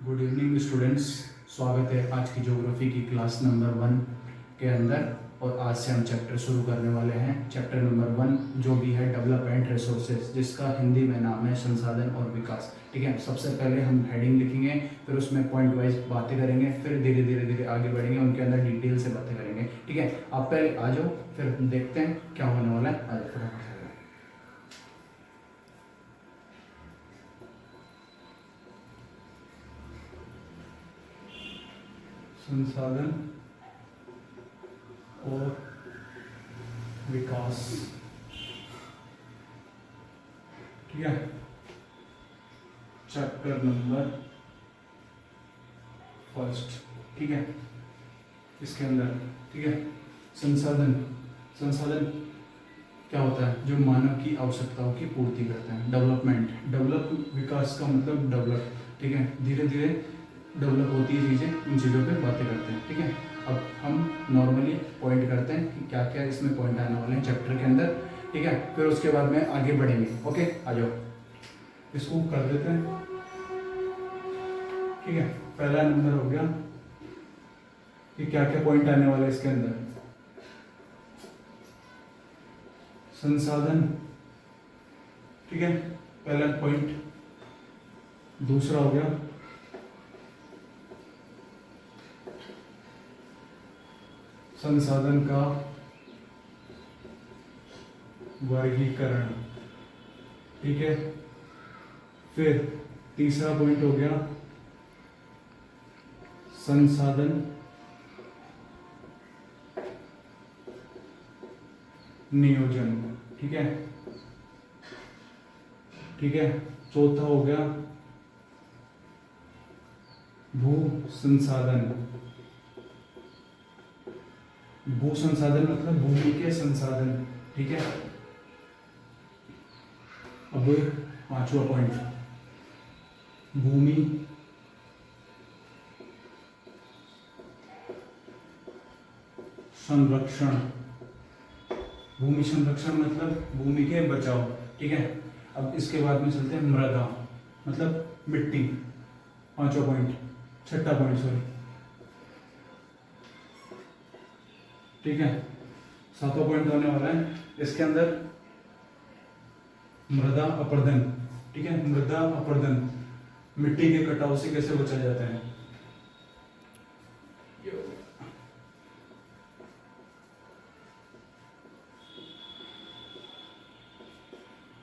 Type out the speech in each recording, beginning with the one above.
Good evening students. स्वागत है आज की ज्योग्राफी की क्लास नंबर 1 के अंदर। और आज से हम चैप्टर शुरू करने वाले हैं। चैप्टर नंबर 1 जो भी है डेवलपमेंट रिसोर्सेज, जिसका हिंदी में नाम है संसाधन और विकास। ठीक है, सबसे पहले हम हेडिंग लिखेंगे, फिर उसमें पॉइंट वाइज बातें करेंगे, फिर धीरे धीरे धीरे आगे बढ़ेंगे, उनके अंदर डिटेल से बातें करेंगे। ठीक है, आप पहले आ जाओ, फिर देखते हैं क्या होने वाला है। आ जाओ फटाफट से। संसाधन और विकास। ठीक है, चैप्टर नंबर 1। ठीक है, इसके अंदर ठीक है संसाधन। संसाधन क्या होता है? जो मानव की आवश्यकताओं की पूर्ति करते हैं। डेवलपमेंट, डेवलप, विकास का मतलब डेवलप। ठीक है, धीरे धीरे डेवलप होती है चीज़ें, उन चीज़ों पे बातें करते हैं। ठीक है, अब हम नॉर्मली पॉइंट करते हैं कि क्या क्या इसमें पॉइंट आने वाले हैं चैप्टर के अंदर। ठीक है, फिर उसके बाद में आगे बढ़ेंगे। ओके, आ जाओ, इसको कर देते हैं। ठीक है, पहला नंबर हो गया कि क्या क्या पॉइंट आने वाले हैं इसके अंदर। संसाधन, ठीक है, पहला पॉइंट। दूसरा हो गया संसाधन का वर्गीकरण। ठीक है, फिर तीसरा पॉइंट हो गया संसाधन नियोजन। ठीक है, ठीक है, चौथा हो गया भू संसाधन। भू संसाधन मतलब भूमि के संसाधन। ठीक है, अब पांचवा पॉइंट भूमि संरक्षण। भूमि संरक्षण मतलब भूमि के बचाव। ठीक है, अब इसके बाद में चलते हैं मृदा मतलब मिट्टी। पांचवा पॉइंट, छठा पॉइंट सॉरी। ठीक है, सातवां पॉइंट होने वाला है इसके अंदर मृदा अपरदन। ठीक है, मृदा अपरदन, मिट्टी के कटाव से कैसे बचा जाता है।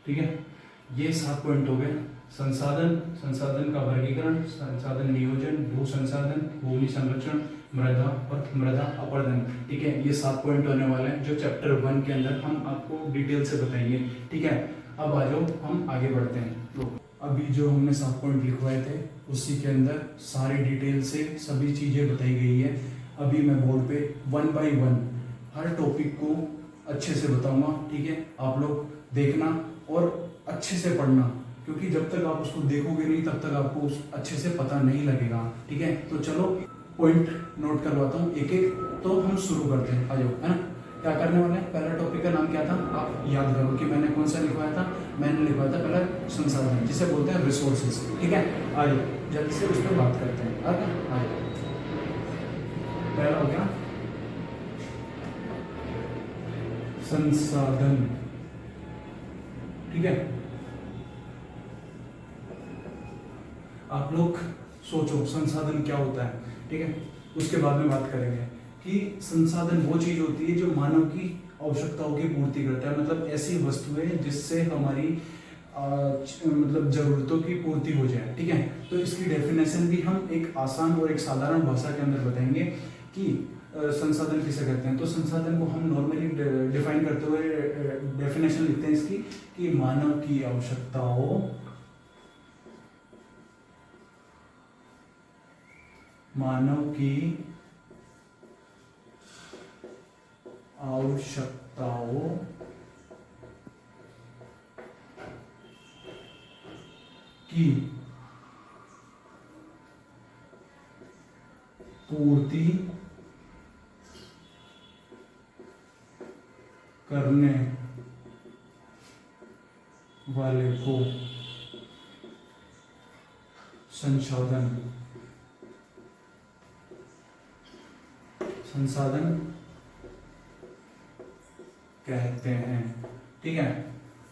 ठीक है, ये 7 पॉइंट हो गए। संसाधन, संसाधन का वर्गीकरण, संसाधन नियोजन, भू संसाधन, भूमि संरक्षण, मृदा और मृदा अपरदन। ठीक है, ये 7 पॉइंट होने वाले हैं जो चैप्टर 1 के अंदर हम आपको डिटेल से बताएंगे। ठीक है, अब आ जाओ हम आगे बढ़ते हैं। तो अभी जो हमने 7 पॉइंट लिखवाए थे उसी के अंदर सारी डिटेल से सभी चीजें बताई गई है। अभी मैं बोर्ड पे 1 बाय 1 हर टॉपिक को अच्छे से बताऊंगा। ठीक है, आप लोग देखना और अच्छे से पढ़ना, क्योंकि जब तक आप उसको देखोगे नहीं तब तक आपको उस अच्छे से पता नहीं लगेगा। ठीक है, तो चलो पॉइंट नोट करवाता हूँ एक एक। तो हम शुरू करते हैं, आ जाओ, है ना। क्या करने वाले हैं? पहला टॉपिक का नाम क्या था आप याद करो कि मैंने कौन सा लिखवाया था। मैंने लिखवाया था पहला संसाधन, जिसे बोलते हैं रिसोर्सेज। ठीक है, आ जाओ जल्दी से उस पर बात करते हैं। आ जाओ, पहला हो गया संसाधन। ठीक है, आप लोग सोचो संसाधन क्या होता है। ठीक है, उसके बाद में बात करेंगे कि संसाधन वो चीज होती है जो मानव की आवश्यकताओं की पूर्ति करता है। मतलब ऐसी वस्तुएं जिससे हमारी मतलब जरूरतों की पूर्ति हो जाए। ठीक है, तो इसकी डेफिनेशन भी हम एक आसान और एक साधारण भाषा के अंदर बताएंगे कि संसाधन किसे कहते हैं। तो संसाधन को हम नॉर्मली डिफाइन करते हुए डेफिनेशन लिखते हैं इसकी कि मानव की आवश्यकताओं, मानव की आवश्यकताओं की पूर्ति करने वाले को संसाधन संसाधन कहते हैं। ठीक है,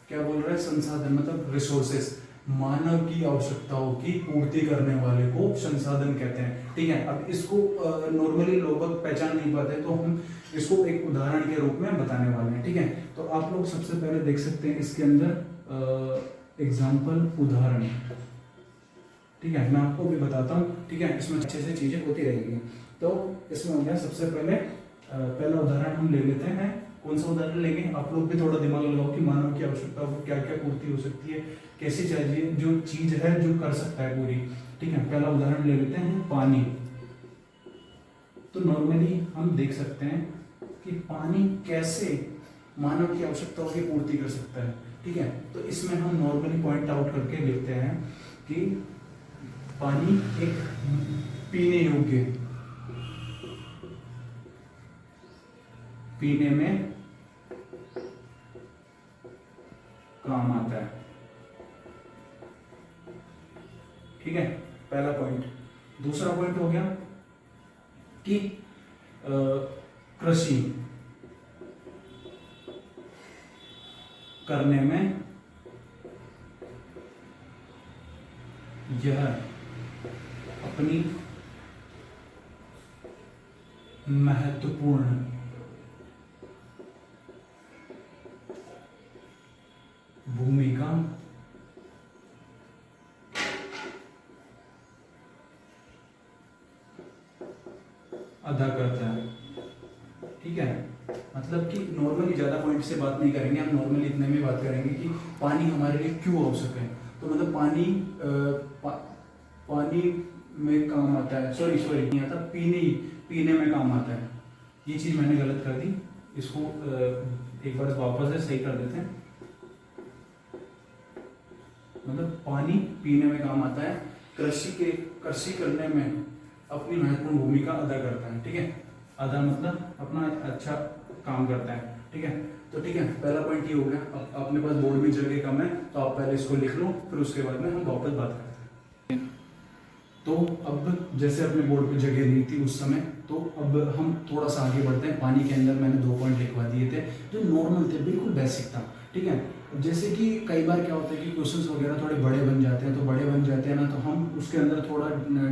क्या बोल रहा है? संसाधन मतलब रिसोर्सेस, मानव की आवश्यकताओं की पूर्ति करने वाले को संसाधन कहते हैं। ठीक है, अब इसको नॉर्मली लोग पहचान नहीं पाते, तो हम इसको एक उदाहरण के रूप में बताने वाले हैं। ठीक है, तो आप लोग सबसे पहले देख सकते हैं इसके अंदर एग्जाम्पल, उदाहरण। ठीक है, मैं आपको भी बताता हूँ। ठीक है, इसमें अच्छे से चीजें होती रहेंगी। तो इसमें हो गया सबसे पहले पहला उदाहरण हम ले लेते हैं। कौन सा उदाहरण लेंगे? आप लोग भी थोड़ा दिमाग लगाओ कि मानव की आवश्यकता को क्या क्या पूर्ति हो सकती है, कैसी चाहिए जो चीज है जो कर सकता है पूरी। ठीक है, पहला उदाहरण ले लेते हैं पानी। तो नॉर्मली हम देख सकते हैं कि पानी कैसे मानव की आवश्यकताओं की पूर्ति कर सकता है। ठीक है, तो इसमें हम नॉर्मली पॉइंट आउट करके लिखते हैं कि पानी एक पीने योग्य, पीने में काम आता है। ठीक है, पहला पॉइंट। दूसरा पॉइंट हो गया कि कृषि करने में यह अपनी महत्वपूर्ण भूमिका अदा करता है। ठीक है, मतलब कि नॉर्मली ज्यादा पॉइंट से बात नहीं करेंगे हम, नॉर्मली इतने में बात करेंगे कि पानी हमारे लिए क्यों आवश्यक है। तो मतलब पानी पानी में काम आता है, सॉरी नहीं आता, पीने में काम आता है। ये चीज मैंने गलत कर दी, इसको एक बार वापस से सही कर देते हैं। मतलब पानी पीने में काम आता है, कृषि करने में अपनी महत्वपूर्ण भूमिका अदा करता है। ठीक है, अदा मतलब अपना अच्छा काम करता है। ठीक है, तो ठीक है, पहला पॉइंट ये हो गया। अब अपने पास बोर्ड में जगह कम है, तो आप पहले इसको लिख लो, फिर उसके बाद में हम वापस बात करते हैं। तो अब जैसे अपने बोर्ड पे जगह नहीं थी उस समय, तो अब हम थोड़ा सा आगे बढ़ते हैं। पानी के अंदर मैंने 2 पॉइंट लिखवा दिए थे जो नॉर्मल थे, बिल्कुल बेसिक था। ठीक है, जैसे कि कई बार क्या होता है कि क्वेश्चंस वगैरह थोड़े बड़े बन जाते हैं, तो बड़े बन जाते हैं ना, तो हम उसके अंदर थोड़ा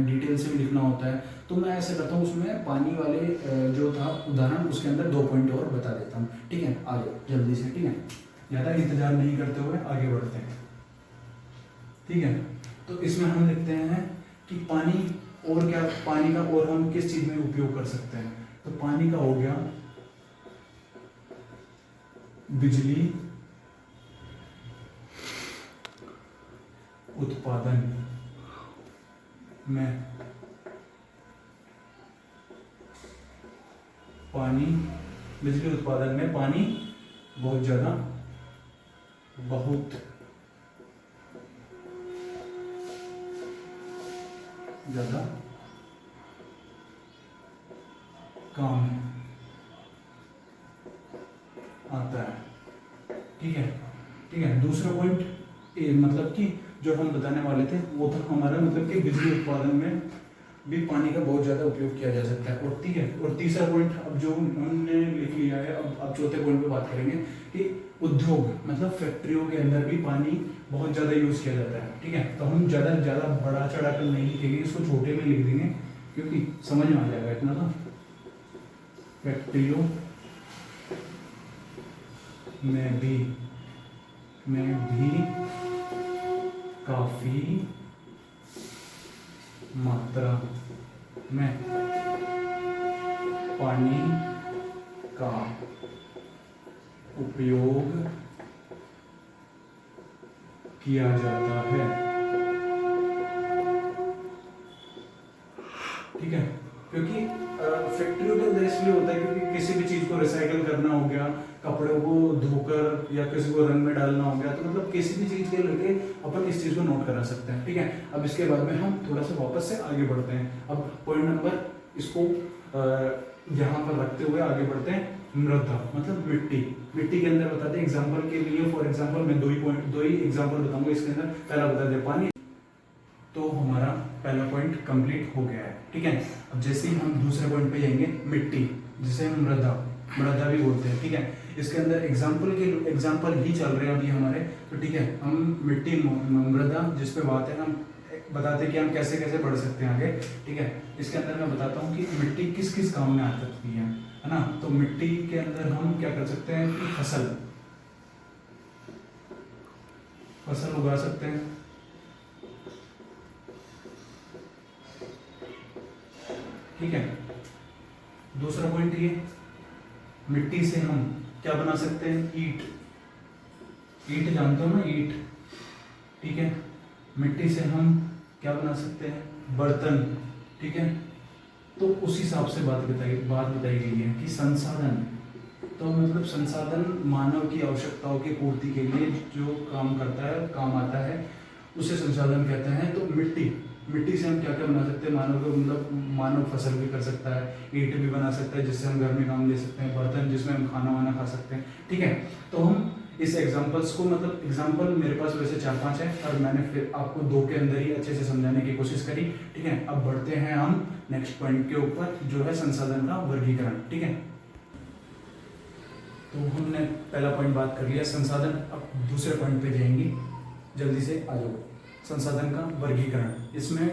डिटेल से भी लिखना होता है। तो मैं ऐसे करता हूँ, उसमें पानी वाले जो था उदाहरण, उसके अंदर 2 पॉइंट और बता देता हूँ। ठीक है, आ जाओ जल्दी से। ठीक है, ज़्यादा इंतजार नहीं करते हुए आगे बढ़ते हैं। ठीक है, तो इसमें हम लिखते हैं कि पानी और क्या, पानी का और हम किस चीज़ में उपयोग कर सकते हैं। तो पानी का हो गया बिजली उत्पादन में, बिजली उत्पादन में पानी बहुत ज्यादा काम आता है। ठीक है, ठीक है। दूसरा पॉइंट मतलब कि जो हम बताने वाले थे वो था हमारा, मतलब कि बिजली उत्पादन में भी पानी का बहुत ज़्यादा उपयोग किया जा सकता है। और ठीक है, और तीसरा पॉइंट अब जो हमने लिख लिया है, अब चौथे पॉइंट पे बात करेंगे कि उद्योग मतलब फैक्ट्रियों के अंदर भी पानी बहुत ज़्यादा यूज़ किया जाता है। ठीक है, तो हम ज़्यादा बड़ा चढ़ा कर नहीं लिखेंगे, इसको छोटे में लिख देंगे क्योंकि समझ में आ जाएगा इतना। तो फैक्ट्रियों में भी काफी मात्रा में पानी का उपयोग किया जाता है। ठीक है, क्योंकि फैक्ट्रियों के अंदर इसलिए होता है क्योंकि किसी भी चीज को रिसाइकल करना हो गया, कपड़ों को धोकर या किसी को रंग में डालना हो गया, तो मतलब किसी भी चीज के लेके अपन इस चीज को नोट करा सकते हैं। ठीक है, अब इसके बाद में हम थोड़ा सा वापस से आगे बढ़ते हैं। अब पॉइंट नंबर इसको यहाँ पर रखते हुए आगे बढ़ते हैं। मृदा मतलब मिट्टी के अंदर बताते हैं एग्जाम्पल के लिए। फॉर एग्जाम्पल मैं दो ही एग्जाम्पल बताऊंगा इसके अंदर। पहला बता दे पानी, तो हमारा पहला पॉइंट कंप्लीट हो गया है। ठीक है, अब जैसे ही हम दूसरे पॉइंट पे जाएंगे, मिट्टी जिसे हम मृदा मृदा भी बोलते हैं, ठीक है। इसके अंदर एग्जाम्पल ही चल रहे हैं अभी हमारे, तो ठीक है, हम मिट्टी मृदा जिस पे बात है, हम बताते हैं कि हम कैसे कैसे बढ़ सकते हैं आगे, ठीक है। इसके अंदर मैं बताता हूँ कि मिट्टी किस किस काम में आ सकती है ना। तो मिट्टी के अंदर हम क्या कर सकते हैं कि फसल उगा सकते हैं, ठीक है। दूसरा पॉइंट ये, मिट्टी से हम क्या बना सकते हैं, ईंट जानते हो ना, ईंट, ठीक है। मिट्टी से हम क्या बना सकते हैं, बर्तन, ठीक है। तो उस हिसाब से बात बताई गई है कि संसाधन, तो मतलब संसाधन मानव की आवश्यकताओं की पूर्ति के लिए जो काम करता है, काम आता है, उसे संसाधन कहते हैं। तो मिट्टी से हम क्या क्या बना सकते हैं, मानव फसल भी कर सकता है, ईंट भी बना सकता है जिससे हम घर में काम ले सकते हैं, बर्तन जिसमें हम खाना वाना खा सकते हैं, ठीक है। तो हम इस एग्जाम्पल्स को, मतलब एग्जाम्पल मेरे पास वैसे 4-5 है, और मैंने फिर आपको 2 के अंदर ही अच्छे से समझाने की कोशिश करी, ठीक है। अब बढ़ते हैं हम नेक्स्ट पॉइंट के ऊपर, जो है संसाधन का वर्गीकरण, ठीक है। तो हमने पहला पॉइंट बात कर लिया संसाधन, अब दूसरे पॉइंट पे जाएंगे, जल्दी से आ जाओ। संसाधन का वर्गीकरण, इसमें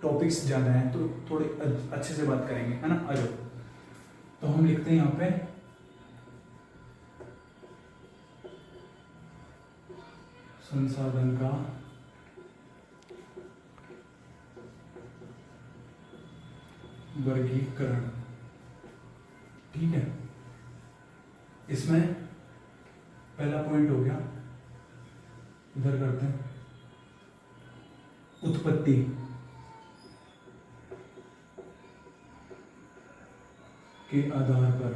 टॉपिक्स ज़्यादा हैं तो थोड़े अच्छे से बात करेंगे, है ना। आ जाओ। तो हम लिखते हैं यहाँ पे संसाधन का वर्गीकरण, ठीक है। इसमें पहला पॉइंट हो गया, इधर करते हैं, उत्पत्ति, के आधार पर,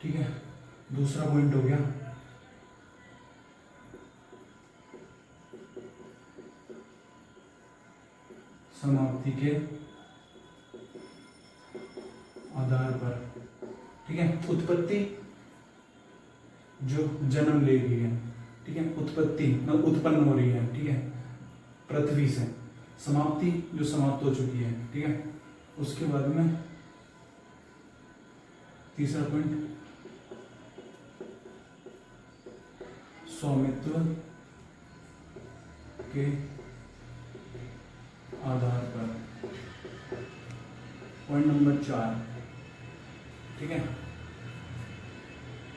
ठीक है। दूसरा पॉइंट हो गया समाप्ति के आधार पर, ठीक है। उत्पत्ति जो जन्म ले रही है, ठीक है, उत्पत्ति मतलब उत्पन्न हो रही है, ठीक है, पृथ्वी से। समाप्ति जो समाप्त हो चुकी है, ठीक है। उसके बाद में तीसरा पॉइंट स्वामित्व के आधार पर, पॉइंट नंबर 4, ठीक है।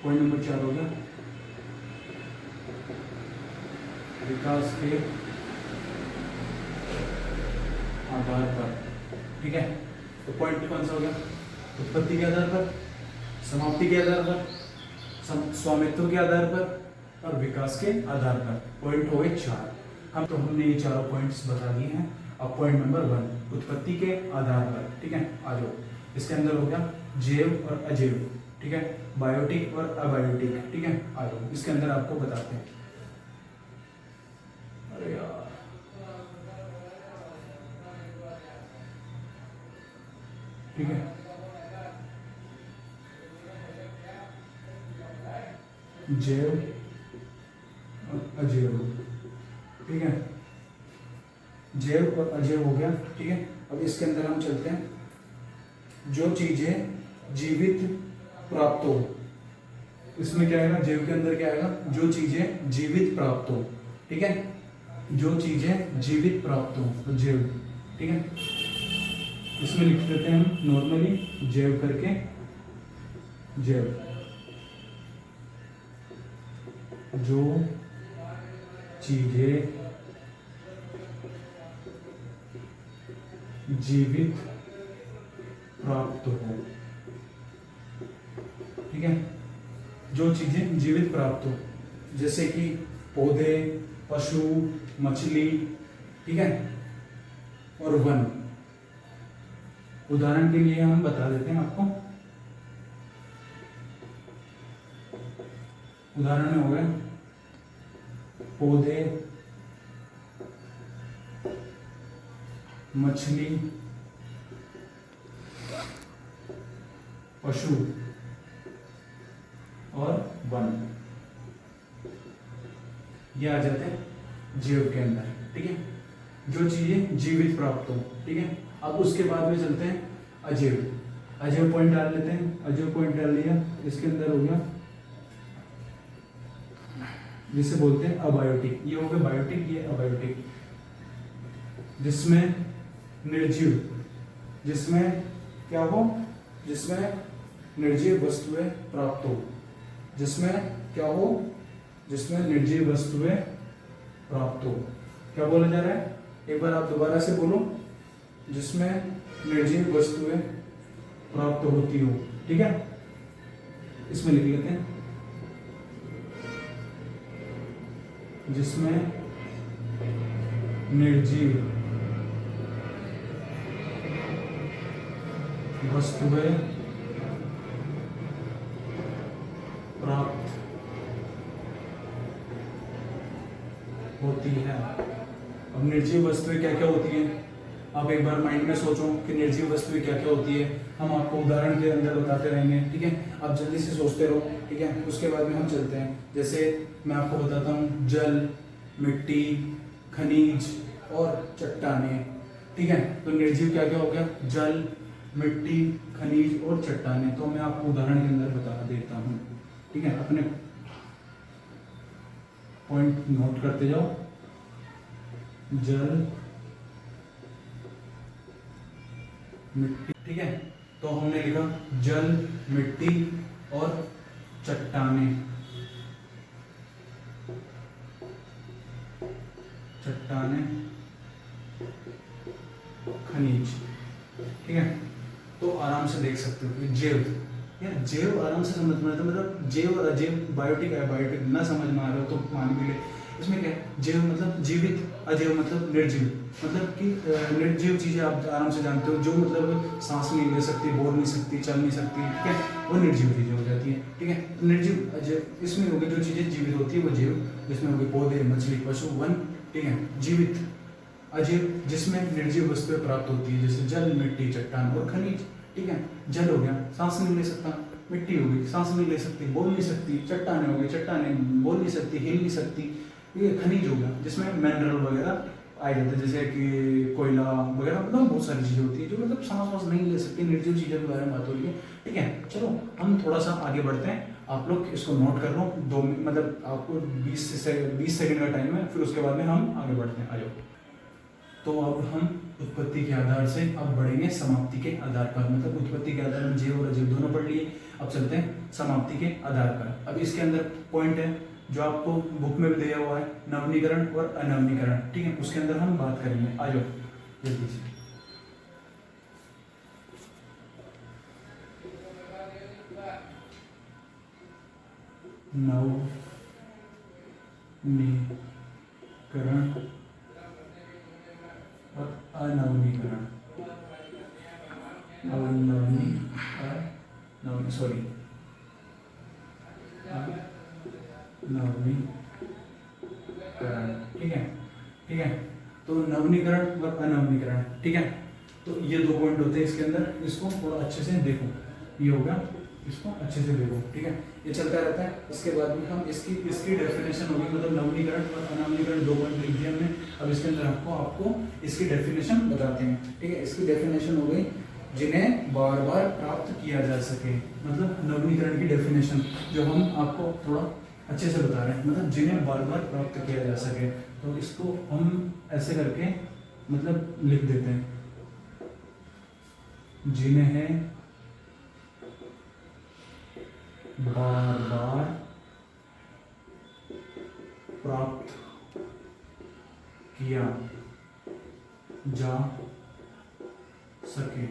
पॉइंट नंबर 4 हो गया विकास के आधार पर, ठीक है। तो पॉइंट कौन सा हो गया, उत्पत्ति के आधार पर, समाप्ति के आधार पर, स्वामित्व के आधार पर और विकास के आधार पर। पॉइंट हो गए 4। हम तो हमने ये चारों पॉइंट्स बता दिए हैं। अब पॉइंट नंबर 1 उत्पत्ति के आधार पर, ठीक है। आ जाओ। इसके अंदर हो गया जैव और अजैव, ठीक है, बायोटिक और अबायोटिक, ठीक है। आ जाओ, इसके अंदर आपको बताते हैं। अरे यार, ठीक है, जैव और अजैव, ठीक है। जैव और अजैव हो गया, ठीक है। अब इसके अंदर हम चलते हैं, जो चीजें जीवित प्राप्त हो, इसमें क्या आएगा, जैव के अंदर क्या आएगा, जो चीजें जीवित प्राप्त हो, ठीक है, जो चीजें जीवित प्राप्त हो, तो जैव, ठीक है। इसमें लिख देते हैं हम नॉर्मली जैव करके, जैव जो चीजें जीवित प्राप्त हो, ठीक है, जो चीजें जीवित प्राप्त हो, जैसे कि पौधे, पशु, मछली, ठीक है, और वन। उदाहरण के लिए हम बता देते हैं आपको, उदाहरण में हो गया पौधे, मछली, पशु और वन, ये आ जाते हैं जैव के अंदर, ठीक है। जो चीजें जीवित प्राप्त हो, ठीक है। अब उसके बाद में चलते हैं अजैव। अजैव पॉइंट डाल लेते हैं, अजैव पॉइंट डाल लिया, इसके अंदर हो गया जिसे बोलते हैं अबायोटिक, ये हो गया बायोटिक, ये अबायोटिक। जिसमें निर्जीव, जिसमें क्या हो, जिसमें निर्जीव वस्तुएं प्राप्त हो, जिसमें क्या हो, जिसमें निर्जीव वस्तुएं प्राप्त हो। क्या बोला जा रहा है, एक बार आप दोबारा से बोलो, जिसमें निर्जीव वस्तुएं प्राप्त होती हो, ठीक है। इसमें लिख लेते हैं, जिसमें निर्जीव वस्तुएं प्राप्त होती है। अब निर्जीव वस्तुएं क्या क्या होती हैं, आप एक बार माइंड में सोचो कि निर्जीव वस्तुएं क्या क्या होती है। हम आपको उदाहरण के अंदर बताते रहेंगे, ठीक है। आप जल्दी से सोचते रहो, ठीक है। उसके बाद में हम चलते हैं, जैसे मैं आपको बताता हूँ, जल, मिट्टी, खनिज और चट्टानें, ठीक है। तो निर्जीव क्या क्या हो गया, जल, मिट्टी, खनिज और चट्टानें। तो मैं आपको उदाहरण के अंदर बता देता हूँ, ठीक है। अपने पॉइंट नोट करते जाओ, जल, मिट्टी, ठीक है। तो हमने लिखा जल, मिट्टी और चट्टानें, चट्टानें, खनिज, ठीक है। तो आराम से देख सकते हो कि जैव, यार जैव आराम से समझ में आता है, मतलब जैव और अजैव, बायोटिक है बायोटिक, ना समझ में आ रहा हो तो मान भी ले। इसमें क्या है, जैव मतलब जीवित, अजैव मतलब निर्जीव, मतलब कि निर्जीव चीजें आप आराम से जानते हो, जो मतलब सांस नहीं ले सकती, बोल नहीं सकती, चल नहीं सकती, ठीक है, वो निर्जीव चीजें हो जाती है, ठीक है। निर्जीव अजैव, इसमें होगी जो चीजें जीवित होती है वो जैव, जिसमें होगी पौधे, मछली, पशु, वन, ठीक है। जीवित अजैव, जिसमें निर्जीव वस्तुएं प्राप्त होती है, जैसे जल, मिट्टी, चट्टान और खनिज, ठीक है। जल हो गया, सांस नहीं ले सकता, मिट्टी होगी, सांस नहीं ले सकती, बोल नहीं सकती, चट्टानें हो गई, चट्टानें बोल नहीं सकती, हिल नहीं सकती। ये खनिज हो गया, जिसमें मिनरल वगैरह आ जाते हैं, जैसे कि कोयला वगैरह, मतलब बहुत सारी चीजें होती है जो मतलब सांस वास नहीं ले सकती, निर्जीव चीजों के बारे में बात हो रही है, ठीक है। चलो हम थोड़ा सा आगे बढ़ते हैं, आप लोग इसको नोट कर लो, मतलब आपको 20 सेकंड का टाइम है, फिर उसके बाद में हम आगे बढ़ते हैं, आ जाओ। तो अब हम उत्पत्ति के आधार से अब बढ़ेंगे समाप्ति के आधार पर, मतलब उत्पत्ति के आधार में जैव और अजैव दोनों पढ़ लिए, अब चलते हैं समाप्ति के आधार पर। अब इसके अंदर पॉइंट है जो आपको बुक में भी दिया हुआ है, नवीनीकरण और अनवीनीकरण, ठीक है, उसके अंदर हम बात करेंगे, आ जाओ जल्दी से। नवीनीकरण और अनवीनीकरण, सॉरी नवीनीकरण, ठीक है, ठीक है। तो नवीनीकरण और अनवीनीकरण, ठीक है। तो ये दो पॉइंट होते हैं इसके अंदर, इसको थोड़ा अच्छे से देखो, ये होगा, इसको अच्छे से देखो, ठीक है। ये चलता रहता है, इसके बाद में हम इसकी डेफिनेशन होगी, मतलब नवीनीकरण और अनवीनीकरण दो पॉइंट लिख दिया हमने। अब इसके अंदर आपको इसकी डेफिनेशन बताते हैं, ठीक है। इसकी डेफिनेशन हो गई, जिन्हें बार बार प्राप्त किया जा सके, मतलब नवीनीकरण की डेफिनेशन जो हम आपको थोड़ा अच्छे से बता रहे हैं, मतलब जिन्हें बार बार प्राप्त किया जा सके। तो इसको हम ऐसे करके मतलब लिख देते हैं, जिन्हें बार बार प्राप्त किया जा सके।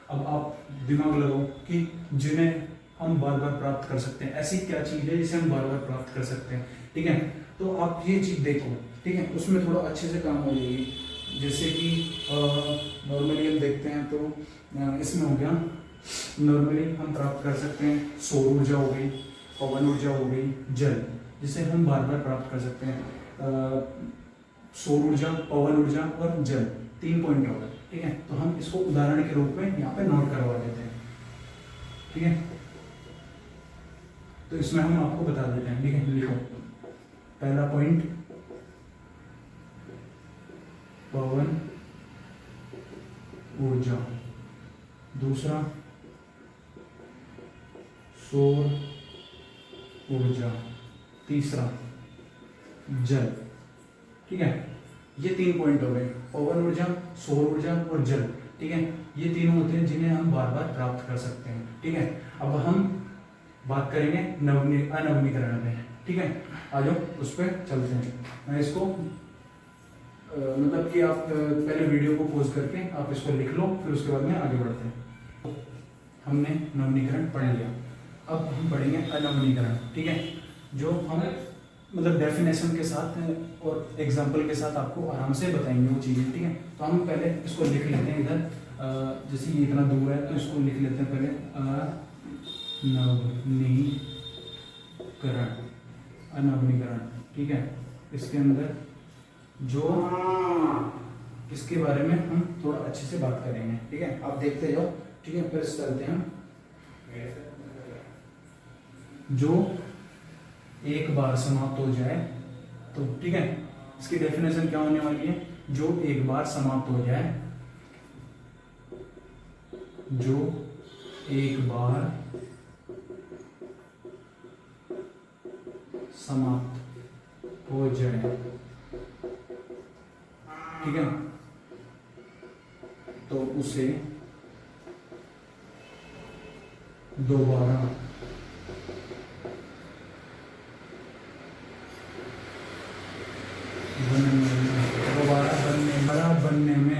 अब आप दिमाग लगाओ कि जिन्हें हम बार बार प्राप्त कर सकते हैं, ऐसी क्या चीज है जिसे हम बार बार प्राप्त कर सकते हैं, ठीक है। तो आप ये चीज देखो, ठीक है, उसमें थोड़ा अच्छे से काम हो जाएगी। जैसे कि नॉर्मली हम देखते हैं तो इसमें हो गया, नॉर्मली हम प्राप्त कर सकते हैं सौर ऊर्जा हो गई, पवन ऊर्जा हो गई, जल, जिसे हम बार बार प्राप्त कर सकते हैं। सौर ऊर्जा, पवन ऊर्जा और जल, 3 पॉइंट हो गए, ठीक है। तो हम इसको उदाहरण के रूप में यहाँ पे नोट करवा देते हैं, ठीक है। तो इसमें हम आपको बता देते हैं, ठीक है। लिखो पहला पॉइंट, पवन ऊर्जा, दूसरा सौर ऊर्जा, तीसरा जल। ठीक है, ये 3 पॉइंट हो गए, पवन ऊर्जा, सौर ऊर्जा और जल। ठीक है, ये तीन होते हैं जिन्हें हम बार बार प्राप्त कर सकते हैं। ठीक है, अब हम बात करेंगे अनवनीकरण में। ठीक है, आ जाओ उस पर चलते हैं। मैं इसको मतलब कि आप पहले वीडियो को पॉज करके आप इसको लिख लो, फिर उसके बाद में आगे बढ़ते हैं। हमने नवनीकरण पढ़ लिया, अब हम पढ़ेंगे अनवनीकरण। ठीक है, जो हम मतलब डेफिनेशन के साथ और एग्जाम्पल के साथ आपको आराम से बताएंगे वो चीज़ें। ठीक है, तो हम पहले इसको लिख लेते हैं इधर, जैसे ये इतना दूर है तो इसको लिख लेते हैं पहले अनवनीकरण। अनवनीकरण, ठीक है, इसके अंदर जो इसके बारे में हम थोड़ा अच्छे से बात करेंगे। ठीक है, आप देखते जाओ। ठीक है, फिर चलते हैं। जो एक बार समाप्त हो जाए तो, ठीक है, इसकी डेफिनेशन क्या होने वाली है? जो एक बार समाप्त हो जाए, जो एक बार समाप्त हो जाए, ठीक है, तो उसे दोबारा बनने में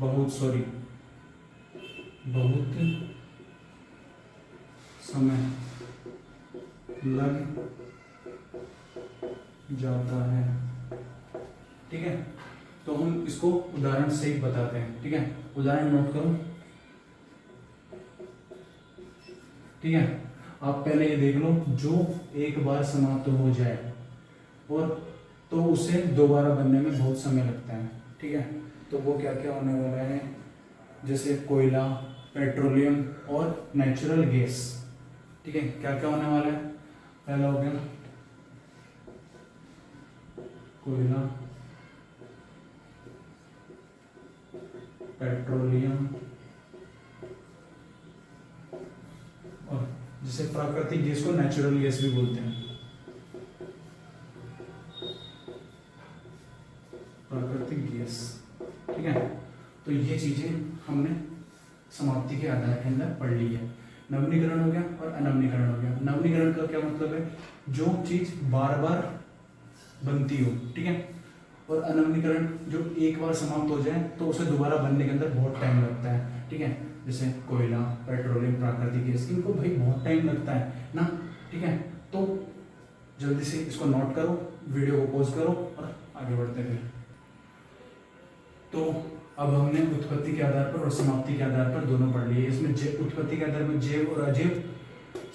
बहुत समय लग जाता है। ठीक है, तो हम इसको उदाहरण से ही बताते हैं। ठीक है, उदाहरण नोट करो। ठीक है, आप पहले ये देख लो, जो एक बार समाप्त हो जाए और तो उसे दोबारा बनने में बहुत समय लगता है। ठीक है, तो वो क्या क्या होने वाला है? जैसे कोयला, पेट्रोलियम और नेचुरल गैस। ठीक है, क्या क्या होने वाला है? पहला हो गया कोयला, पेट्रोलियम और जिसे प्राकृतिक गैस को नेचुरल गैस भी बोलते हैं। प्राकृतिक गैस। ठीक है, तो ये चीजें हमने समाप्ति के आधार के अंदर पढ़ ली है। नवीनीकरण हो गया और अनवनीकरण हो गया। नवीनीकरण का क्या मतलब है? जो चीज बार बार बनती हो। ठीक है, और अनवनीकरण जो एक बार समाप्त हो जाए तो उसे दोबारा बनने के अंदर बहुत टाइम लगता है। ठीक है, जैसे कोयला, पेट्रोलियम, प्राकृतिक गैस, इनको भाई बहुत टाइम लगता है ना। ठीक है, तो जल्दी से इसको नोट करो, वीडियो को पॉज करो और आगे बढ़ते हैं। तो अब हमने उत्पत्ति के आधार पर और समाप्ति के आधार पर दोनों पढ़ लिए। इसमें उत्पत्ति के आधार पर जैव और अजैव,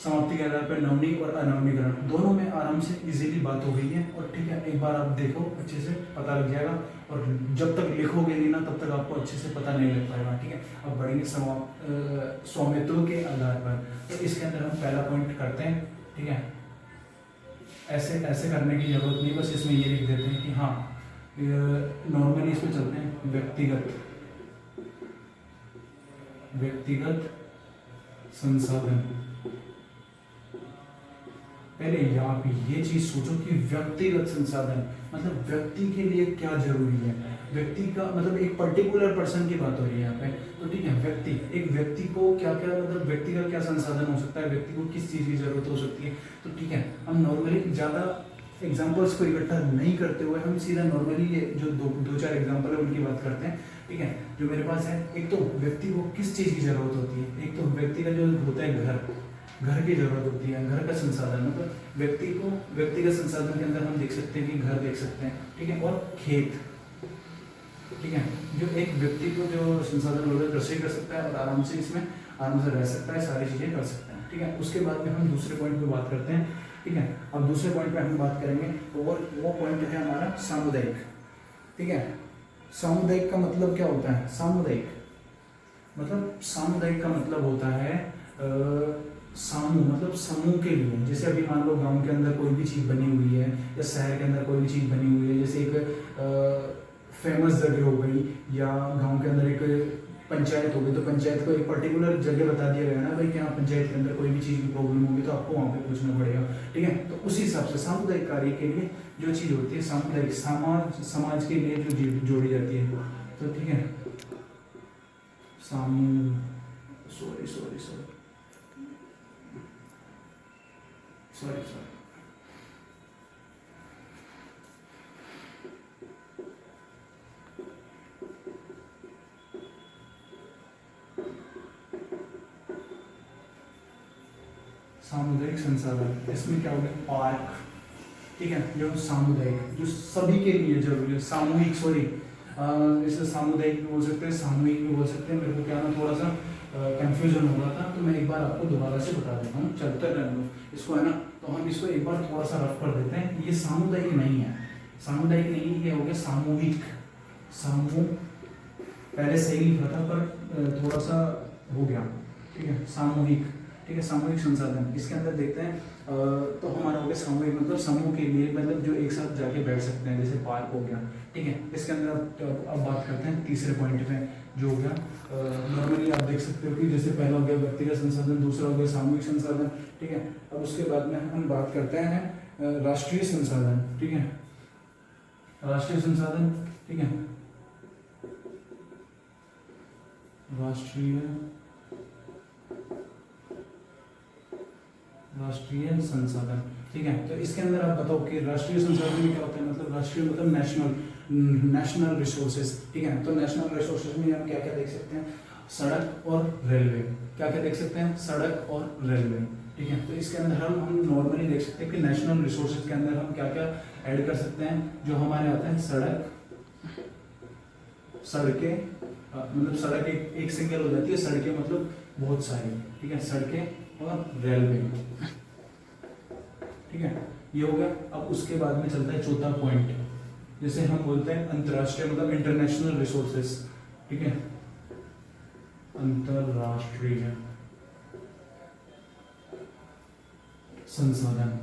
समाप्ति के आधार पर नवनीक और अनवनीकरण, दोनों में आराम से इजीली बात हो गई है। और ठीक है, एक बार आप देखो, अच्छे से पता लग जाएगा, और जब तक लिखोगे नहीं ना तब तक आपको अच्छे से पता नहीं लग पाएगा। ठीक है, अब बढ़ेंगे स्वामित्व के आधार पर। तो इसके अंदर हम पहला पॉइंट करते हैं। ठीक है, ऐसे ऐसे करने की जरूरत नहीं, बस इसमें ये लिख देते हैं कि हाँ, नॉर्मली इसमें चलते हैं व्यक्तिगत संसाधन। पहले आप ये चीज सोचो कि व्यक्तिगत संसाधन मतलब व्यक्ति के लिए क्या जरूरी है। व्यक्ति का मतलब एक पर्टिकुलर पर्सन की बात हो रही है यहाँ पे। तो ठीक है, व्यक्ति, एक व्यक्ति को क्या क्या मतलब व्यक्ति का क्या संसाधन हो सकता है, व्यक्ति को किस चीज की जरूरत हो सकती है। तो ठीक है, हम नॉर्मली ज्यादा एग्जाम्पल्स को इकट्ठा नहीं करते हुए हम सीधा नॉर्मली ये जो दो चार एग्जाम्पल है उनकी बात करते हैं। ठीक है, जो मेरे पास है, एक तो व्यक्ति को किस चीज की जरूरत होती है। एक तो व्यक्ति का जो होता है घर की जरूरत होती है, घर का संसाधन मतलब व्यक्तिगत संसाधन के अंदर हम देख सकते हैं कि घर देख सकते हैं। ठीक है, और खेत। ठीक है, जो एक व्यक्ति को जो संसाधन होता है, कृषि कर सकता है और आराम से इसमें आराम से रह सकता है, सारी चीजें कर सकता है। ठीक है, उसके बाद में हम दूसरे पॉइंट पे बात करते हैं। ठीक है, अब दूसरे पॉइंट पे हम बात करेंगे और वो पॉइंट है हमारा सामुदायिक। ठीक है, सामुदायिक का मतलब क्या होता है? सामुदायिक का मतलब होता है समूह मतलब समूह के लिए, जैसे अभी मान लो गांव के अंदर कोई भी चीज़ बनी हुई है या शहर के अंदर कोई भी चीज़ बनी हुई है, जैसे एक फेमस जगह हो गई या गांव के अंदर एक पंचायत हो गई, तो पंचायत को एक पर्टिकुलर जगह बता दिया गया ना भाई कि हाँ पंचायत के अंदर कोई भी चीज़ की प्रॉब्लम होगी तो आपको वहाँ पे पूछना पड़ेगा, ठीक है। तो उसी हिसाब से सामुदायिक कार्य के लिए जो चीज़ होती है सामुदायिक, समाज के लिए जो जोड़ी जाती है, तो ठीक है sorry sorry sorry sorry sorry सामुदायिक संसाधन, इसमें क्या हो गया पार्क, ठीक है, जो सामुदायिक जो सभी के लिए जरूरी है, सामूहिक सॉरी इसे सामुदायिक भी बोल सकते हैं, सामूहिक भी बोल सकते हैं। मेरे को क्या ना थोड़ा सा कंफ्यूजन हो रहा था, तो मैं एक बार आपको दोबारा से बता देता हूँ, चलते रहने दो इसको, है ना। तो हम इसको एक बार थोड़ा सा रफ कर देते हैं। ये सामुदायिक नहीं है, सामुदायिक नहीं, ये हो गया सामूहिक, समूह पहले सही लिखा था पर थोड़ा सा हो गया, ठीक है, सामूहिक, ठीक है, सामूहिक संसाधन। इसके अंदर देखते हैं तो हमारा हो गया सामूहिक मतलब समूह के लिए, मतलब जो एक साथ जाके बैठ सकते हैं, जैसे पार्क हो गया, ठीक है। इसके अंदर अब बात करते हैं तीसरे पॉइंट पे, जो हो गया नॉर्मली आप देख सकते हो कि जैसे पहला हो गया व्यक्तिगत संसाधन, दूसरा हो गया सामूहिक संसाधन, ठीक है। अब उसके बाद में हम बात करते हैं राष्ट्रीय संसाधन, ठीक है, राष्ट्रीय संसाधन, ठीक है, राष्ट्रीय संसाधन, ठीक है। तो इसके अंदर आप बताओ कि राष्ट्रीय संसाधन में क्या होता है, मतलब राष्ट्रीय मतलब नेशनल रिसोर्सेज, ठीक है। तो नेशनल रिसोर्सेज में हम क्या क्या देख सकते हैं, सड़क और रेलवे, क्या क्या देख सकते हैं, सड़क और रेलवे, ठीक है। तो इसके अंदर हम नॉर्मली देख सकते हैं कि नेशनल रिसोर्सेज के अंदर हम क्या क्या ऐड कर सकते हैं, जो हमारे आते हैं सड़कें, मतलब सड़क एक सिंगल हो जाती है, सड़कें मतलब बहुत सारी, ठीक है, सड़कें और रेलवे, ठीक है, ये हो गया। अब उसके बाद में चलता है चौथा पॉइंट, जैसे हम बोलते हैं अंतरराष्ट्रीय मतलब इंटरनेशनल रिसोर्सेस, ठीक है, अंतरराष्ट्रीय संसाधन।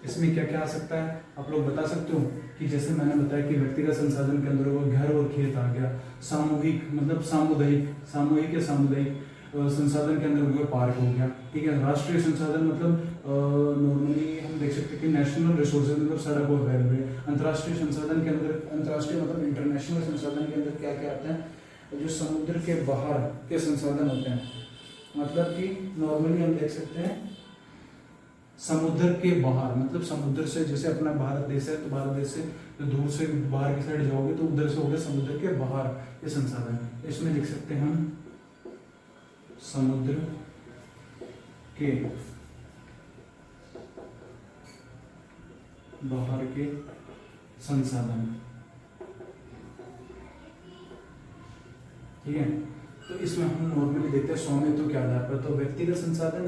इसमें क्या क्या आ सकता है आप लोग बता सकते हो, कि जैसे मैंने बताया कि व्यक्तिगत संसाधन के अंदर वो घर और खेत आ गया, सामूहिक मतलब सामूहिक या सामुदायिक संसाधन के अंदर हो गया पार्क हो गया, ठीक है। राष्ट्रीय संसाधन मतलब नॉर्मली हम देख सकते हैं कि नेशनल रिसोर्सेज मतलब सड़क और रेलवे। अंतर्राष्ट्रीय संसाधन के अंदर, अंतर्राष्ट्रीय मतलब इंटरनेशनल संसाधन के अंदर क्या क्या आता है, जो समुद्र के बाहर के संसाधन होते हैं, मतलब कि नॉर्मली हम देख सकते हैं समुद्र के बाहर, मतलब समुद्र से, जैसे अपना भारत देश है तो भारत देश से जो दूर से बाहर की साइड जाओगे तो उधर से हो गया समुद्र के बाहर के संसाधन। इसमें लिख सकते हैं हम समुद्र के बाहर के संसाधन, ठीक है। तो इसमें हम नॉर्मली देखते हैं स्वामित्व के आधार पर, तो व्यक्तिगत संसाधन,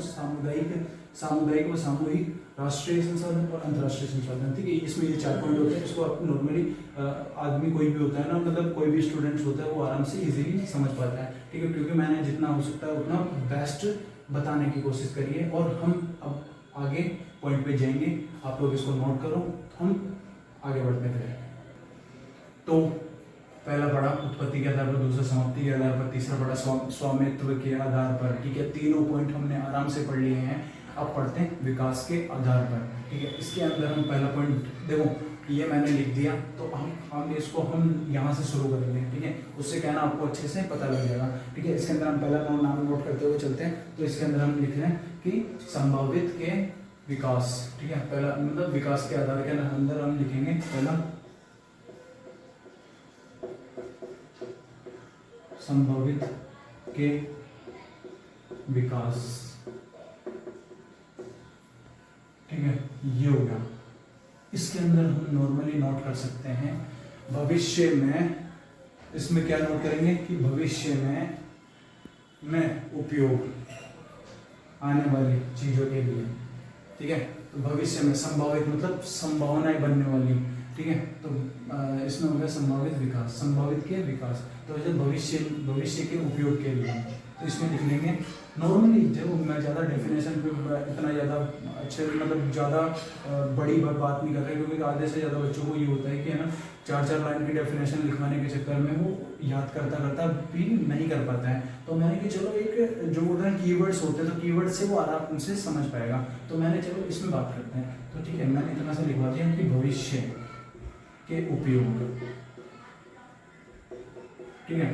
सामुदायिक व सामूहिक, राष्ट्रीय संसाधन और अंतर्राष्ट्रीय संसाधन, ठीक है। इसमें ये 4 पॉइंट होते हैं, इसको आप नॉर्मली आदमी कोई भी होता है ना, मतलब कोई भी स्टूडेंट्स होता है वो आराम से इजीली समझ पाता है, ठीक है, क्योंकि मैंने जितना हो सकता है उतना बेस्ट बताने की कोशिश करी है। और हम अब आगे पॉइंट पे जाएंगे, आप लोग इसको नोट करो, हम आगे बढ़ते हैं। तो पहला पढ़ा उत्पत्ति के आधार पर, दूसरा समाप्ति के आधार पर, तीसरा पढ़ा स्वामित्व के आधार पर, ठीक है। तीनों पॉइंट हमने आराम से पढ़ लिए हैं। अब पढ़ते हैं विकास के आधार पर, ठीक है। इसके अंदर हम पहला पॉइंट देखो, ये मैंने लिख दिया, तो हम इसको हम यहाँ से शुरू करेंगे, ठीक है। उससे क्या ना आपको अच्छे से पता लग जाएगा, ठीक है। इसके अंदर हम पहला नाम नोट करते हुए चलते हैं। तो इसके अंदर हम लिख रहे हैं कि संभावित के विकास, ठीक है। पहला मतलब विकास के आधार के अंदर हम लिखेंगे पहला संभावित के विकास, ठीक है, ये हो गया। इसके अंदर हम नॉर्मली नोट कर सकते हैं भविष्य में, इसमें क्या नोट करेंगे कि भविष्य में उपयोग आने वाली चीजों के लिए, ठीक है। तो भविष्य में संभावित मतलब संभावनाएं बनने वाली, ठीक है। तो इसमें हो गया संभावित विकास, संभावित के विकास, तो जब भविष्य के उपयोग के लिए, तो इसमें लिख लेंगे। नॉर्मली जब मैं ज़्यादा डेफिनेशन पे इतना ज़्यादा अच्छे मतलब ज़्यादा बड़ी बात नहीं कर रहे, क्योंकि आधे से ज़्यादा बच्चों को ये होता है कि है ना 4-4 लाइन की डेफिनेशन लिखवाने के चक्कर में वो याद करता करता भी नहीं कर पाता है। तो मैंने कि चलो एक जो बोलते हैं कीवर्ड्स होते हैं, तो कीवर्ड से वो आराम से समझ पाएगा, तो मैंने चलो इसमें बात करते हैं। तो ठीक है, मैंने इतना सा लिखवा दिया कि भविष्य के उपयोग, ठीक है,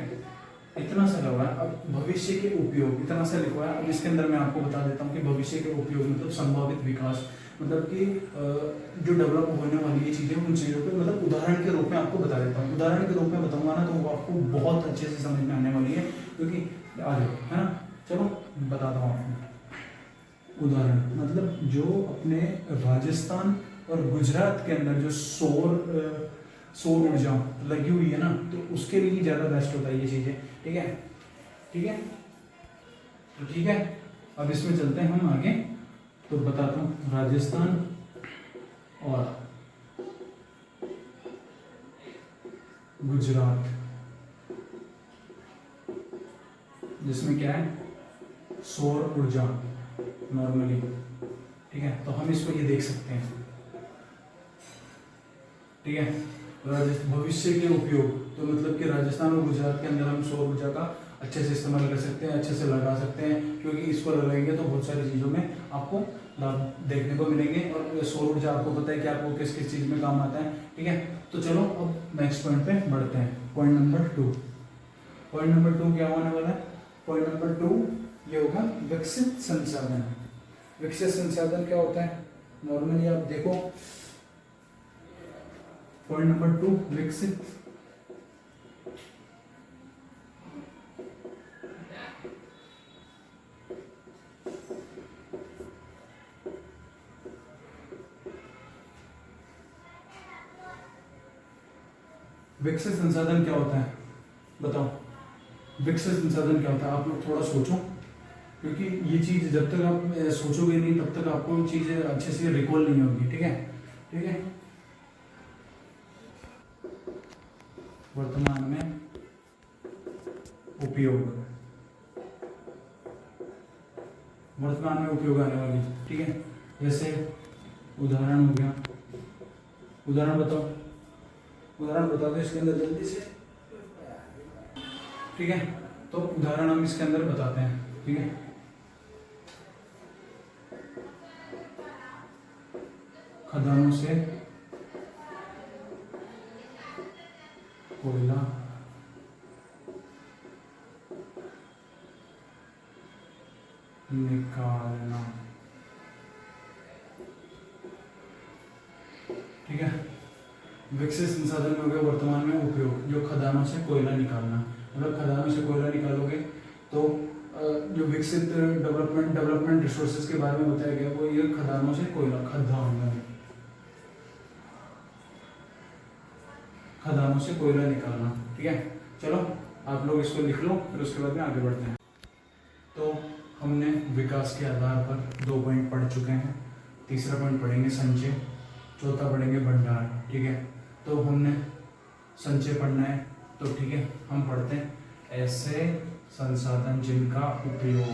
इतना सा लिखवा है। अब भविष्य के उपयोग इतना सा लिखवा है। अब इसके अंदर मैं आपको बता देता हूँ कि भविष्य के उपयोग मतलब संभावित विकास, मतलब कि जो डेवलप होने वाली ये चीज़ें, उन चीज़ों पे मतलब उदाहरण के रूप में आपको बता देता हूँ। उदाहरण के रूप में बताऊंगा ना तो वो आपको बहुत अच्छे से समझ में आने वाली है, क्योंकि आगे है ना। चलो बताता हूँ आपको। उदाहरण मतलब जो अपने राजस्थान और गुजरात के अंदर जो सौर ऊर्जा लगी हुई है ना, तो उसके लिए ज़्यादा बेस्ट होता है ये चीज़ें, ठीक है। ठीक है, तो ठीक है, अब इसमें चलते हैं हम आगे। तो बताता हूँ राजस्थान और गुजरात, जिसमें क्या है सौर ऊर्जा नॉर्मली, ठीक है। तो हम इसको ये देख सकते हैं, ठीक है। भविष्य के उपयोग, तो मतलब कि राजस्थान और गुजरात के अंदर हम सौर ऊर्जा का अच्छे से इस्तेमाल कर सकते हैं, अच्छे से लगा सकते हैं, क्योंकि इसको लगाएंगे तो बहुत सारी चीज़ों में आपको लाभ देखने को मिलेंगे। और सौर ऊर्जा आपको पता है कि आपको किस किस चीज़ में काम आता है, ठीक है। तो चलो अब नेक्स्ट पॉइंट पे बढ़ते हैं। पॉइंट नंबर 2, पॉइंट नंबर 2 क्या होने वाला है? पॉइंट नंबर 2 ये होगा विकसित संसाधन। विकसित संसाधन क्या होता है? नॉर्मली आप देखो, पॉइंट नंबर 2 विकसित विकसित संसाधन क्या होता है बताओ? विकसित संसाधन क्या होता है? आप लोग थोड़ा सोचो, क्योंकि ये चीज जब तक आप सोचोगे नहीं तब तक आपको चीजें अच्छे से रिकॉल नहीं होगी, ठीक है। ठीक है, वर्तमान में उपयोग, वर्तमान में उपयोग आने वाली, ठीक है। जैसे उदाहरण हो गया, उदाहरण बताओ, उदाहरण बता दो इसके अंदर जल्दी से, ठीक है। तो उदाहरण हम इसके अंदर बताते हैं, ठीक है। खदानों से कोयला निकालना, ठीक है। विकसित संसाधन में हो गया वर्तमान में उपयोग, जो खदानों से कोयला निकालना, मतलब खदानों से कोयला निकालोगे तो जो विकसित डेवलपमेंट रिसोर्सेज के बारे में बताया गया वो ये खदानों से कोयला, खदानों से कोयला निकालना, ठीक है। चलो आप लोग इसको लिख लो, फिर उसके बाद में आगे बढ़ते हैं। तो हमने विकास के आधार पर 2 पॉइंट पढ़ चुके हैं, तीसरा पॉइंट पढ़ेंगे संचय, चौथा पढ़ेंगे भंडार, ठीक है। तो हमने संचय पढ़ना है, तो ठीक है हम पढ़ते हैं ऐसे संसाधन जिनका उपयोग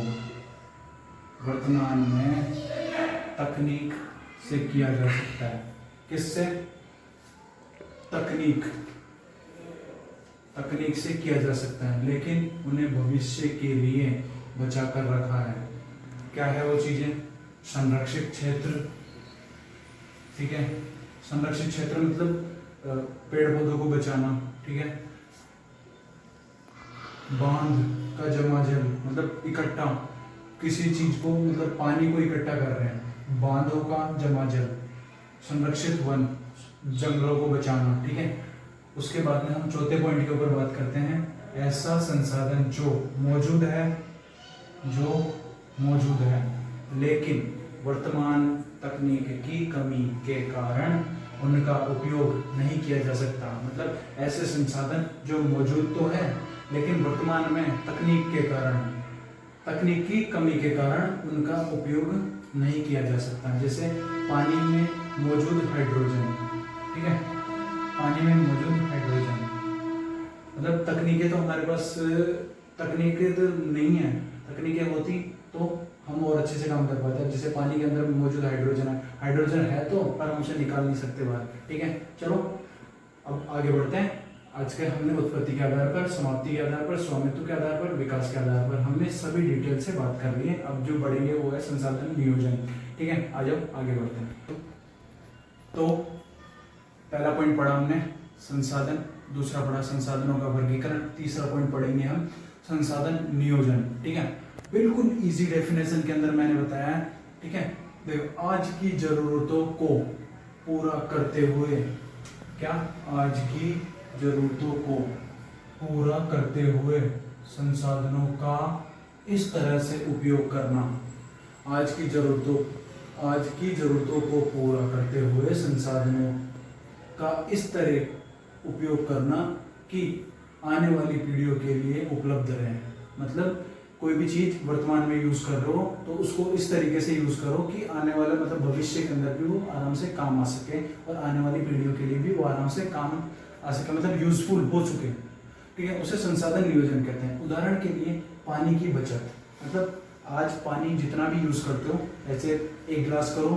वर्तमान में तकनीक से किया जा सकता है। किससे? तकनीक से किया जा सकता है, लेकिन उन्हें भविष्य के लिए बचा कर रखा है। क्या है वो चीजें? संरक्षित क्षेत्र, ठीक है। संरक्षित क्षेत्र मतलब पेड़ पौधों को बचाना, ठीक है। बांध का जमा जल, मतलब इकट्ठा किसी चीज को, मतलब पानी को इकट्ठा कर रहे हैं, बांधों का जमा जल। संरक्षित वन, जंगलों को बचाना, ठीक है। उसके बाद में हम चौथे पॉइंट के ऊपर बात करते हैं, ऐसा संसाधन जो मौजूद है लेकिन वर्तमान तकनीक की कमी के कारण उनका उपयोग नहीं किया जा सकता। मतलब ऐसे संसाधन जो मौजूद तो है लेकिन वर्तमान में तकनीक की कमी के कारण उनका उपयोग नहीं किया जा सकता। जैसे पानी में मौजूद हाइड्रोजन, ठीक है, पानी में मौजूद हाइड्रोजन। मतलब तकनीकें तो हमारे पास तकनीकें तो नहीं है, तकनीकें होती तो हम और अच्छे से काम कर पाते हैं। जैसे पानी के अंदर मौजूद हाइड्रोजन है, हाइड्रोजन है तो पर हम उसे निकाल नहीं सकते बाहर। ठीक है, चलो अब आगे बढ़ते हैं। आज के हमने उत्पत्ति के आधार पर, समाप्ति के आधार पर, स्वामित्व के आधार पर, विकास के आधार पर हमने सभी डिटेल से बात कर ली है। अब जो बढ़ेंगे वो है संसाधन नियोजन। ठीक है, आज अब आगे बढ़ते हैं। तो पहला पॉइंट पढ़ा हमने संसाधन, दूसरा पढ़ा संसाधनों का वर्गीकरण, तीसरा पॉइंट पढ़ेंगे हम संसाधन नियोजन। ठीक है, बिल्कुल इजी डेफिनेशन के अंदर मैंने बताया है। ठीक है, देखो आज की जरूरतों को पूरा करते हुए, क्या आज की जरूरतों को पूरा करते हुए संसाधनों का इस तरह से उपयोग करना। आज की जरूरतों को पूरा करते हुए संसाधनों का इस तरह उपयोग करना कि आने वाली पीढ़ियों के लिए उपलब्ध रहे। मतलब कोई भी चीज वर्तमान में यूज कर रहे हो तो उसको इस तरीके से यूज करो कि आने वाला मतलब भविष्य के अंदर भी वो आराम से काम आ सके और आने वाली पीढ़ियों के लिए भी वो आराम से काम आ सके, मतलब यूजफुल हो चुके। ठीक है, उसे संसाधन नियोजन कहते हैं। उदाहरण के लिए पानी की बचत, मतलब आज पानी जितना भी यूज करते हो, ऐसे एक गिलास करो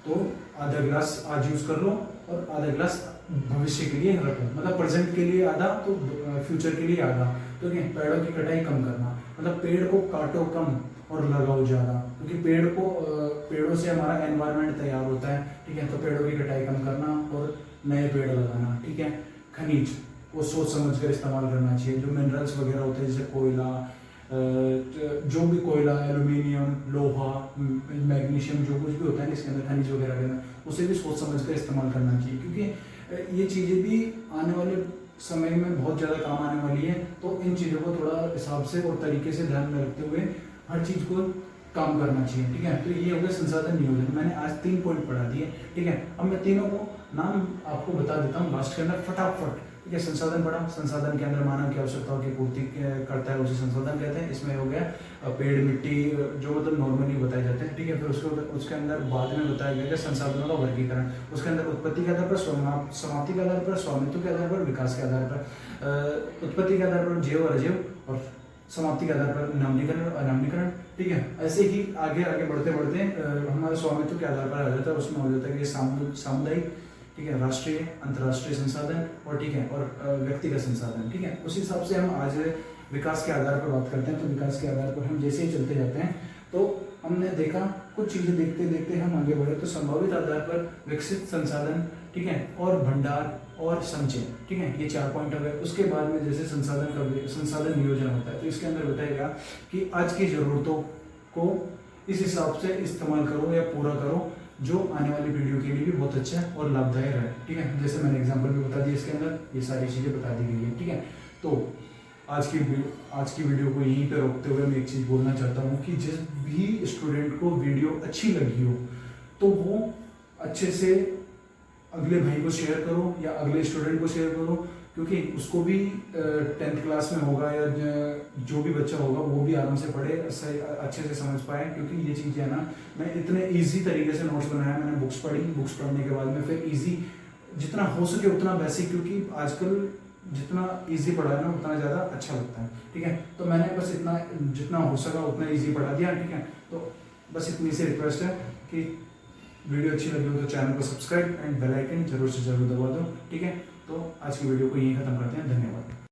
तो आधा गिलास आज यूज कर लो और आधा गिलास भविष्य के लिए रखो, मतलब प्रेजेंट के लिए आधा तो फ्यूचर के लिए आधा। तो क्या, पेड़ों की कटाई कम करना, मतलब पेड़ को काटो कम और लगाओ ज्यादा, क्योंकि पेड़ों से हमारा एनवायरनमेंट तैयार होता है। ठीक है, तो पेड़ों की कटाई कम करना और नए पेड़ लगाना। ठीक है, खनिज वो सोच समझ कर इस्तेमाल करना चाहिए। जो मिनरल्स वगैरह होते हैं जैसे कोयला, जो भी कोयला, एल्यूमिनियम, लोहा, मैग्नीशियम, जो कुछ भी होता है इसके अंदर खनिज वगैरह के अंदर, उसे भी सोच समझ कर इस्तेमाल करना चाहिए, क्योंकि ये चीज़ें भी आने वाले समय में बहुत ज़्यादा काम आने वाली है। तो इन चीज़ों को थोड़ा हिसाब से और तरीके से ध्यान में रखते हुए हर चीज़ को काम करना चाहिए। ठीक है, तो ये हो गया संसाधन नियोजन। मैंने आज 3 पॉइंट पढ़ा दिए। ठीक है, अब मैं तीनों को नाम आपको बता देता हूँ लास्ट के अंदर फटाफट। ठीक है, संसाधन पढ़ा, संसाधन के अंदर मानव की आवश्यकताओं की पूर्ति करता है उसे संसाधन कहते हैं। इसमें हो गया पेड़, मिट्टी, जो मतलब नॉर्मली बताए जाते हैं। ठीक है, फिर उसके अंदर बाद में बताया गया संसाधनों का वर्गीकरण। उसके अंदर उत्पत्ति के आधार पर, समाप्ति के आधार पर, स्वामित्व के आधार पर, विकास के आधार पर। उत्पत्ति के आधार पर जैव और अजैव, और समाप्ति के आधार पर नामनीकरण और अनामनीकरण। ठीक है, ऐसे ही आगे आगे बढ़ते बढ़ते हमारे स्वामित्व के आधार पर आ जाता है। उसमें हो जाता है कि सामुदायिक, ठीक है, राष्ट्रीय, अंतर्राष्ट्रीय संसाधन, और ठीक है, और व्यक्तिगत संसाधन। ठीक है, उस हिसाब से हम आज विकास के आधार पर बात करते हैं। तो विकास के आधार पर हम जैसे ही चलते जाते हैं तो हमने देखा कुछ चीजें देखते देखते हम आगे बढ़े। तो संभावित आधार पर विकसित संसाधन, ठीक है, और भंडार और संचय। ठीक है, ये 4 पॉइंट हो गए। उसके बाद में जैसे संसाधन नियोजन होता है, तो इसके अंदर बताएगा कि आज की जरूरतों को इस हिसाब से इस्तेमाल करो या पूरा करो जो आने वाली पीढ़ियों के लिए भी बहुत अच्छा है और लाभदायक है। ठीक है, जैसे मैंने एग्जांपल भी बता दिया, इसके अंदर ये सारी चीजें बता दी गई है। ठीक है, तो आज की वीडियो को यहीं पे रोकते हुए मैं एक चीज बोलना चाहता हूँ कि जिस भी स्टूडेंट को वीडियो अच्छी लगी हो तो वो अच्छे से अगले भाई को शेयर करो या अगले स्टूडेंट को शेयर करो, क्योंकि उसको भी 10th क्लास में होगा या जो भी बच्चा होगा वो भी आराम से पढ़े, अच्छे से समझ पाए। क्योंकि ये चीज़ है ना, मैं इतने इजी तरीके से नोट्स बनाया, मैंने बुक्स पढ़ी, बुक्स पढ़ने के बाद में फिर इजी जितना हो सके उतना बेसिक, क्योंकि आजकल जितना इजी पढ़ा है ना उतना ज़्यादा अच्छा लगता है। ठीक है, तो मैंने बस इतना जितना हो सका उतना इजी पढ़ा दिया। ठीक है, तो बस इतनी सी रिक्वेस्ट है कि वीडियो अच्छी लगी हो तो चैनल को सब्सक्राइब एंड बेल आइकन जरूर से जरूर दबा दो। ठीक है, तो आज की वीडियो को यहीं खत्म करते हैं। धन्यवाद।